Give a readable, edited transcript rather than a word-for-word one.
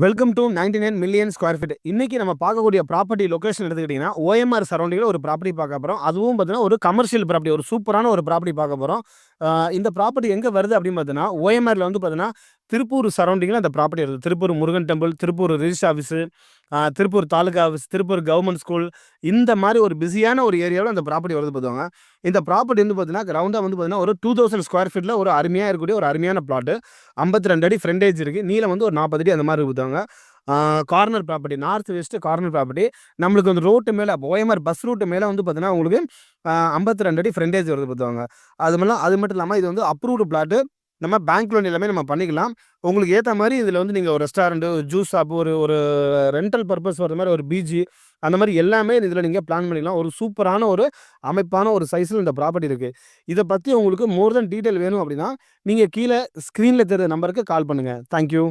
Welcome to 99 million square feet. இன்னைக்கு நம்ம பார்க்கக்கூடிய ப்ராப்பர்ட்டி லொகேஷன் எடுத்துக்கிட்டிங்கன்னா ஓஎம்ஆர் சரௌண்டிங்கில் ஒரு ப்ராப்பர்ட்டி பார்க்க போகிறோம். அதுவும் பார்த்தீங்கன்னா ஒரு கமர்ஷியல் ப்ராப்பர்ட்டி, ஒரு சூப்பரான ஒரு ப்ராப்பர்ட்டி பார்க்க போகிறோம். இந்த ப்ராப்பர்ட்டி எங்கே வருது அப்படின்னு பார்த்தீங்கன்னா ஓஎம்ஆரில் வந்து பார்த்தீங்கன்னா திருப்பூர் சரௌண்டிங்கில் அந்த ப்ராப்பர்ட்டி வருது. Tiruppur Murugan temple, Tiruppur register office, Tiruppur taluka office, Tiruppur government school, இந்த மாதிரி ஒரு பிஸியான ஒரு ஏரியாவில் அந்த ப்ராப்பர்ட்டி வருது பார்த்துவாங்க. இந்த ப்ராப்பர்ட்டி வந்து பார்த்தீங்கன்னா கிரவுண்டாக வந்து பார்த்தீங்கன்னா ஒரு 2000 ஸ்கொயர் ஃபீட்டில் ஒரு அருமையாக இருக்கக்கூடிய ஒரு அருமையான பிளாட்டு. 52 அடி ஃப்ரண்டேஜ் இருக்குது. நீளம் வந்து ஒரு 40 அடி அந்த மாதிரி இருக்குதுங்க. Corner property, north west corner property. நம்மளுக்கு வந்து ரோட்டு மேலே ஓஎம்ஆர் பஸ் ரூட்டு மேலே வந்து பார்த்தீங்கன்னா உங்களுக்கு 52 அடி ஃப்ரண்டேஜ் வருது பார்த்துவாங்க. அது மட்டும் இல்லாமல் இது வந்து அப்ரூவ்டு பிளாட்டு. நம்ம பேங்க் லோன் எல்லாமே நம்ம பண்ணிக்கலாம். உங்களுக்கு ஏற்ற மாதிரி இதில் வந்து நீங்கள் ஒரு ரெஸ்டாரண்ட்டு, ஒரு ஜூஸ் ஷாப்பு, ஒரு ரெண்டல் பர்பஸ் வர மாதிரி ஒரு பிஜி, அந்த மாதிரி எல்லாமே இதில் நீங்கள் பிளான் பண்ணிக்கலாம். ஒரு சூப்பரான ஒரு அமைப்பான ஒரு சைஸில் இந்த ப்ராப்பர்ட்டி இருக்குது. இதை பற்றி உங்களுக்கு மோர் தென் டீட்டெயில் வேணும் அப்படின்னா நீங்கள் கீழே ஸ்க்ரீனில் தெரிகிற நம்பருக்கு கால் பண்ணுங்கள். தேங்க்யூ.